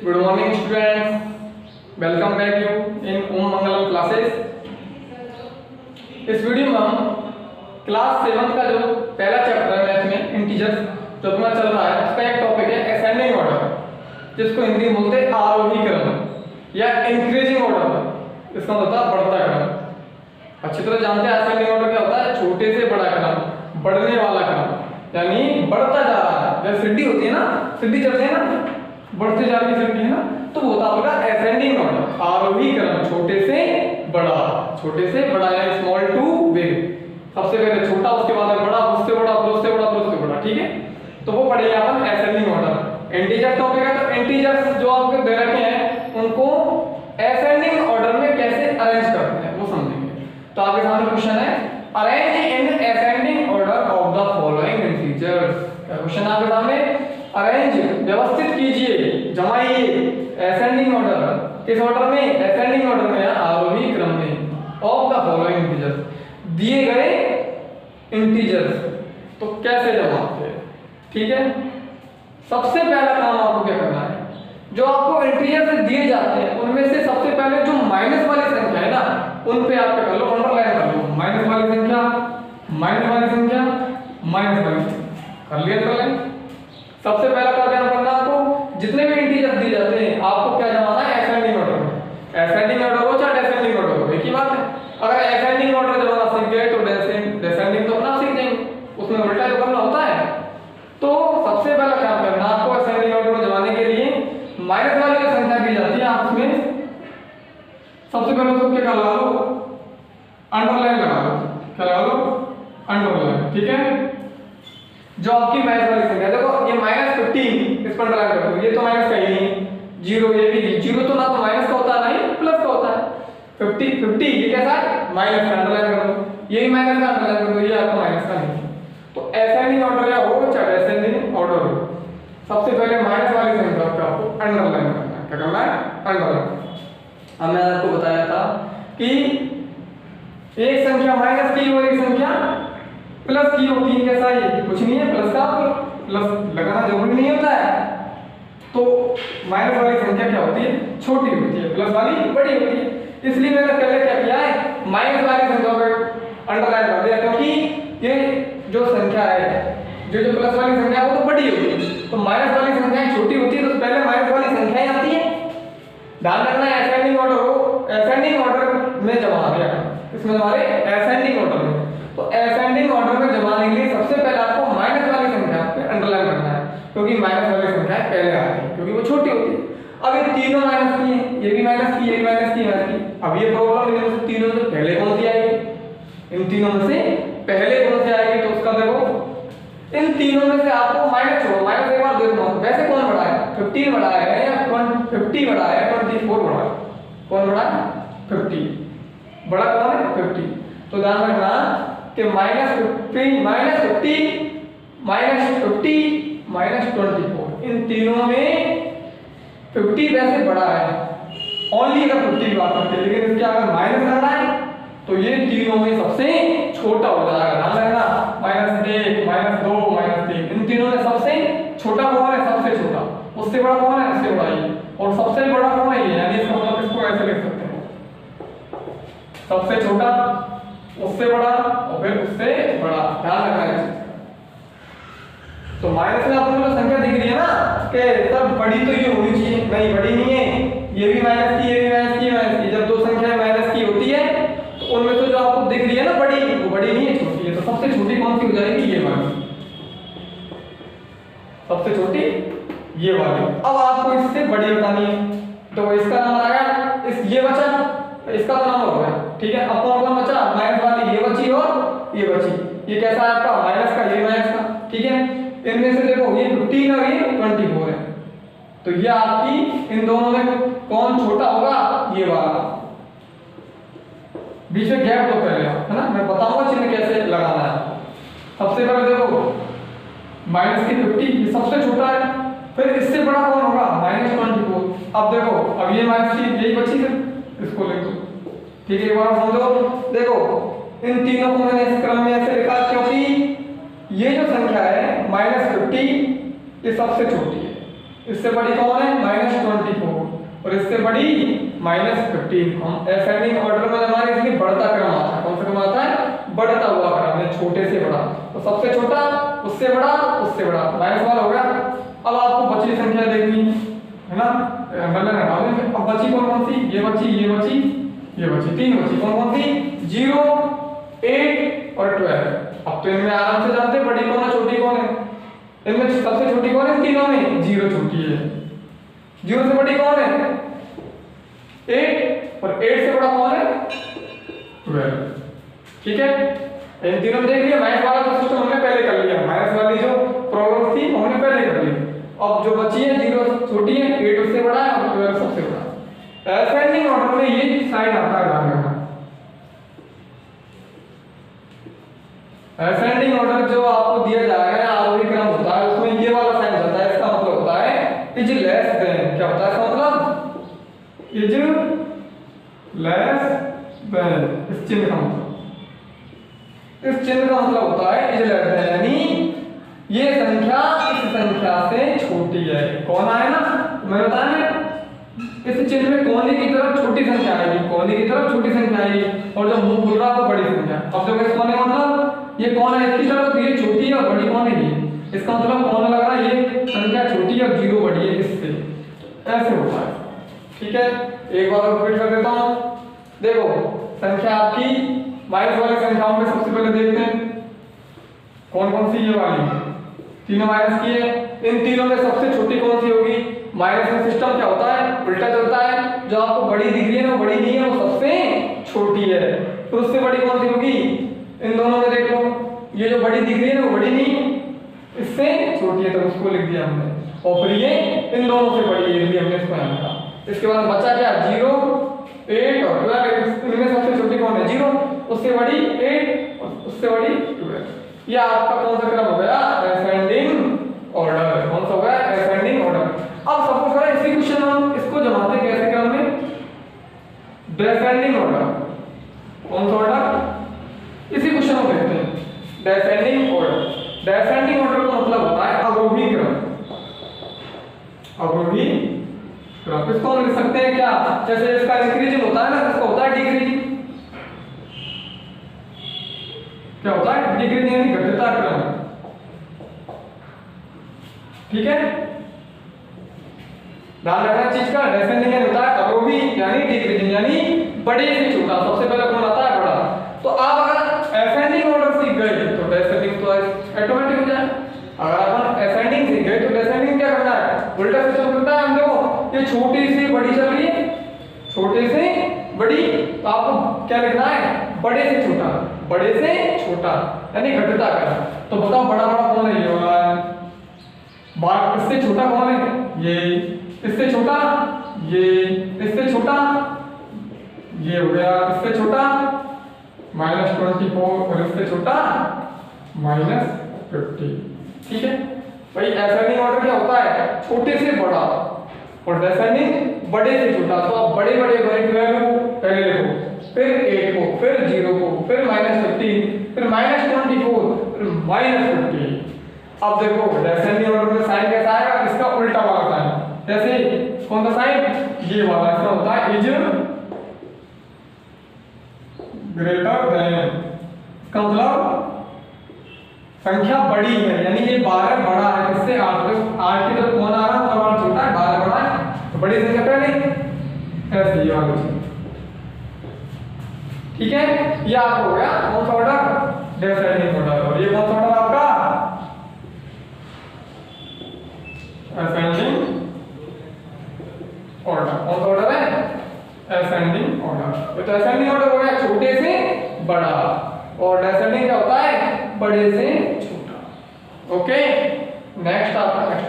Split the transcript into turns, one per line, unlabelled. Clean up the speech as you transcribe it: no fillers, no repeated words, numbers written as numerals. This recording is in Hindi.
Good morning students, welcome back you in Om Mangalam classes. इस वीडियो में हम क्लास 7 का जो पहला चैप्टर है मैथ में इंटीजर्स जो अपना चल रहा है, उसका एक टॉपिक है असेंडिंग ऑर्डर, जिसको हिंदी में बोलते हैं आरोही क्रम या इंक्रीजिंग ऑर्डर। इसका मतलब होता है बढ़ता क्रम। अच्छी तरह जानते हैं असेंडिंग ऑर्डर क्या होता है, छोटे से बड़ा क्रम, बढ़ने वाला क्रम, यानी बढ़ता जा रहा है। जब सीढ़ी होती है ना, सीढ़ी चढ़ते हैं ना, बढ़ते जा रही सीढ़ी है ना, तो वो होता है आपका असेंडिंग ऑर्डर, आरोही क्रम, छोटे से बड़ा, छोटे से बड़ा यानी स्मॉल टू बिग। सबसे पहले छोटा, उसके बाद बड़ा, उससे बड़ा, उससे बड़ा, उससे बड़ा, ठीक है। तो वो पढ़ेंगे अपन असेंडिंग ऑर्डर। इंटीजर टॉपिक है, तो इंटीजर्स जो आपको दे रखे हैं उनको असेंडिंग ऑर्डर में कैसे अरेंज करते हैं वो समझेंगे। तो आपके सामने क्वेश्चन है, arrange in ascending order of the following integers. Question आपके सामने, अरेंज व्यवस्थित कीजिए, जमाइए असेंडिंग ऑर्डर, किस ऑर्डर में, असेंडिंग ऑर्डर में, आरोही क्रम में, ऑफ द फॉलोइंग इंटीजर्स, दिए गए इंटीजर्स। तो कैसे जमाते हैं, ठीक है। सबसे पहला काम आपको क्या करना है, जो आपको इंटीजर्स दिए जाते हैं उनमें से सबसे पहले जो माइनस वाली संख्या है ना, उन पे आप क्या कर लो, अंडरलाइन कर लो। माइनस वाली संख्या, माइनस वाली संख्या, माइनस वाली कर लिया अंडरलाइन। सबसे पहला काम करना आपको, जितने भी इंटीजर्स दिए जाते हैं आपको क्या जमाना है, असेंडिंग ऑर्डर में। असेंडिंग ऑर्डर हो चाहे डिसेंडिंग ऑर्डर हो, एक ही बात है। अगर असेंडिंग ऑर्डर जमाना सीख गए तो डिसेंडिंग तो अपना सीख जाएंगे, उसमें उल्टा जो करना होता है। तो सबसे पहला काम करना आपको असेंडिंग ऑर्डर में जमाने के लिए, माइनस वाली जो संख्या दी जाती है आप उसमें सबसे पहले उसको क्या लगा लो, अंडरलाइन लगा लो। क्या लगा लो, अंडरलाइन, ठीक है। जो आपकी माइनस वाली संख्या, देखो ये -15, इस पर अंडरलाइन कर दो, ये तो माइनस का ही नहीं, जीरो, ये भी जीरो तो ना तो माइनस का होता है ना ही प्लस का होता है। 50 ये कैसा है, माइनस का, अंडरलाइन कर दो। ये भी माइनस का, अंडरलाइन कर दो, ये आपका माइनस का नहीं। तो असेंडिंग ऑर्डर या हो चाहे डिसेंडिंग ऑर्डर हो, सबसे पहले माइनस वाली संख्या को आपको अंडरलाइन करना है। क्या करना है, अंडरलाइन। अब मैंने आपको बताया था कि एक संख्या माइनस की और एक संख्या प्लस की होती है, कैसा है, कुछ नहीं है, प्लस का प्लस लगाना जरूरी नहीं होता है। तो माइनस वाली संख्या क्या होती है, छोटी होती है, प्लस वाली बड़ी होती है। इसलिए मैंने पहले क्या किया है, माइनस वाली संख्या को अंडरलाइन कर दिया, क्योंकि ये जो संख्या है, जो प्लस वाली संख्या है वो तो बड़ी होती है, तो माइनस वाली संख्या छोटी होती है, तो पहले माइनस वाली संख्या ही आती है। ध्यान रखना है, असेंडिंग ऑर्डर हो, असेंडिंग ऑर्डर में जमा गया, इसमें हमारे असेंडिंग ऑर्डर में। तो असेंडिंग ऑर्डर में जमाने के लिए सबसे पहले आपको माइनस वाली संख्या पे अंडरलाइन करना है, क्योंकि माइनस वाली संख्या पहले आती है, क्योंकि वो छोटी होती है। अब ये तीनों माइनस की है, ये भी माइनस की, ये भी माइनस की, माइनस की। अब ये प्रॉब्लम, इनमें से तीनों से पहले कौन सी आएगी, इन तीनों में से पहले कौन सी आएगी, तो उसका देखो, इन तीनों में से आपको माइनस छोड़ो, माइनस एक बार देखो वैसे कौन बड़ा है, 15 बड़ा है या 50 बड़ा है, 24 बड़ा है, कौन बड़ा है, 50 बड़ा कौन है, 50। तो ध्यान रखना कि -50, -24, इन तीनों में 50 वैसे बड़ा है, ओनली अगर 50 की बात करते हैं, लेकिन इसके अगर माइनस करना है तो ये तीनों में सबसे छोटा हो जाएगा। ध्यान रखना, -1, -2, -3, इन तीनों में सबसे छोटा कौन है, सबसे छोटा, उससे बड़ा कौन है, उससे बड़ा ये, और सबसे बड़ा कौन है ये, यानी इसका मतलब इसको ऐसे लिख सकते हैं, सबसे छोटा, उससे बड़ा और फिर उससे बड़ा। ध्यान रखना है। तो माइनस में आपको जो संख्या दिख रही है ना कि सब बड़ी तो ये होनी चाहिए, नहीं बड़ी नहीं है, ये भी माइनस की, ये भी माइनस की, माइनस की। जब दो संख्याएं माइनस की होती है तो उनमें तो जो आपको दिख रही है ना बड़ी, वो बड़ी नहीं है, छोटी है। तो सबसे छोटी कौन सी हो जाएगी, ये वाली, सबसे छोटी ये वाली। अब आपको इससे बड़ी बतानी है, तो इसका नंबर आ गया, इस ये बचा, इसका तो नंबर हो गया, ठीक है। अब कौन कौन बचा, माइनस वाली ये बची और ये बची। ये कैसा है आपका, माइनस का, ये माइनस का, ठीक है। इनमें से देखो ये 15 और ये 24 है, तो ये आपकी इन दोनों में कौन छोटा होगा, ये वाला। बीच में गैप तो पहले है ना, मैं बताऊंगा चिन्ह कैसे लगाना है। सबसे पहले देखो माइनस की 50, ये सबसे छोटा है, फिर इससे बड़ा कौन होगा, -24। अब देखो, अब ये माइनस की यही बची, फिर इसको लिखो, ठीक है। एक बार समझो, देखो इन तीनों को मैंने इस क्रम में ऐसे लिखा, क्योंकि ये जो संख्या है -50 ये सबसे छोटी है, इससे बड़ी कौन है -24 और इससे बड़ी -15। असेंडिंग ऑर्डर में हमारे इसलिए बढ़ता क्रम आता है। कौन सा क्रम आता है? बढ़ता हुआ क्रम है, छोटे से बड़ा। तो सबसे छोटा, उससे बड़ा, उससे बड़ा, -1 हो गया। अब आपको बची संख्या देखनी है ना, अब बची कौन कौन सी? ये बची, ये बची, ये बची, तीन बची। कौन कौन सी? 0, 8 और 12। अब तो इनमें आराम से जानते हैं बड़ी कौन है छोटी कौन है। इनमें सबसे छोटी कौन है तीनों में? 0 छोटी है। 0 से बड़ी कौन है? 8 और 8 से बड़ा कौन है? 12। ठीक है, इन तीनों में देख लिया। माइनस वाला तो सिस्टम हमने पहले कर लिया, माइनस वाली जो प्रॉब्लम थी हमने पहले कर ली। अब जो बची है 0 छोटी है, 8 उससे बड़ा है और 12 सबसे बड़ा। असेंडिंग ऑर्डर में ये साइन आता है ध्यान रखना। असेंडिंग ऑर्डर जो आपको दिया जाएगा आरोही क्रम होता है, उसमें ये वाला साइन होता है। इसका मतलब होता है इज लेस देन। क्या होता है इसका मतलब? Is less than. इस चिन्ह का मतलब, इस चिन्ह का मतलब होता है इज लेस देन, यानी ये संख्या इस संख्या से छोटी है। कौन आए ना, मैं बताया ना, इस चिन्ह में कोने की तरफ छोटी संख्या आएगी, कोने की तरफ छोटी संख्या आएगी और जो मुंह खुल रहा है वो बड़ी संख्या। अब देखो इस कोने मतलब ये कौन है इसकी तरफ, तो ये छोटी है और बड़ी कौन है ये। इसका मतलब कौन लग रहा है ये संख्या छोटी है और 0 बड़ी है इससे। ऐसे होता है। ठीक है, एक बार और रिपीट कर देता हूं। देखो संख्या आपकी माइनस वाली संख्याओं में सबसे पहले देखते हैं कौन कौन सी। ये वाली तीनों माइनस की है, इन तीनों में सबसे छोटी कौन सी होगी? माइनस में सिस्टम क्या होता है? उल्टा चलता है। जो आपको बड़ी दिख रही है ना वो बड़ी नहीं है, वो सबसे छोटी है। तो उससे बड़ी कौन सी होगी? इन दोनों में देख लो, ये जो बड़ी दिख रही है ना वो बड़ी नहीं, इससे छोटी है, तो उसको लिख दिया हमने। और फिर ये इन दोनों से बड़ी है, इसलिए हमने इसको यहाँ लिखा। इसके बाद बचा क्या? 0, 8 और 12। इनमें सबसे छोटी कौन है? 0, उससे बड़ी 8 और उससे बड़ी 12। ये आपका कौन सा क्रम हो गया? Ascending order. कौन सा हो गया? Ascending order. अब सपोज करें इसी क्वेश्चन में हम इसको जमाते कैसे क्रम में? Descending order. कौन सा ऑर्डर? इसी क्वेश्चन में देखते हैं डिसेंडिंग ऑर्डर। डिसेंडिंग ऑर्डर का मतलब होता है अवरोही क्रम। अवरोही क्रम इसको हम लिख सकते हैं क्या? जैसे इसका इंक्रीजिंग होता है ना, इसका होता है डिक्रीजिंग। क्या होता है? डिक्रीजिंग यानी घटता क्रम। ठीक है, ध्यान रखना चीज का। डिसेंडिंग यानी होता है अवरोही यानी डिक्रीजिंग यानी बड़े से छोटा। सबसे पहले कौन आता है? बड़ा। तो आप अगर असेंडिंग ऑर्डर सीख गए तो डिसेंडिंग तो ऑटोमेटिक हो जाए। अगर अपन असेंडिंग सीख गए तो डिसेंडिंग क्या करना है? उल्टा सिस्टम करता है। हम देखो ये छोटी से बड़ी चल रही है, छोटे से बड़ी, तो आपको क्या लिखना है? बड़े से छोटा, बड़े से छोटा यानी घटता क्रम। तो बताओ बड़ा बड़ा कौन है? ये वाला है। इससे छोटा कौन है? ये। इससे छोटा ये। इससे छोटा ये हो गया। इससे छोटा -24 और इससे छोटा -50। ठीक है भाई, असेंडिंग ऑर्डर क्या होता है? छोटे से बड़ा और डिसेंडिंग बड़े से छोटा। तो आप बड़े बड़े 12 पहले लिखो, फिर 8 को, फिर 0 को, फिर -15, फिर -24, फिर -50। अब देखो डिसेंडिंग ऑर्डर में साइन कैसा आएगा? इसका उल्टा वाला साइन। जैसे कौन सा साइन? ये वाला। इसका होता है इज ग्रेटर देन। इसका मतलब संख्या बड़ी है, यानी ये 12 बड़ा है इससे 8। 8 की तरफ कौन आ रहा है? मतलब 8 छोटा है, 12 बड़ा है, तो बड़ी संख्या पहले। ऐसे ये वाला। ठीक है, ये आपका हो गया कौन सा ऑर्डर? Descending order. और ये कौन सा ऑर्डर आपका? Ascending order. कौन सा ऑर्डर है? Ascending order. तो असेंडिंग ऑर्डर हो गया छोटे से बड़ा और डिसेंडिंग क्या होता है? बड़े से छोटा। ओके, नेक्स्ट आपका नेक्स्ट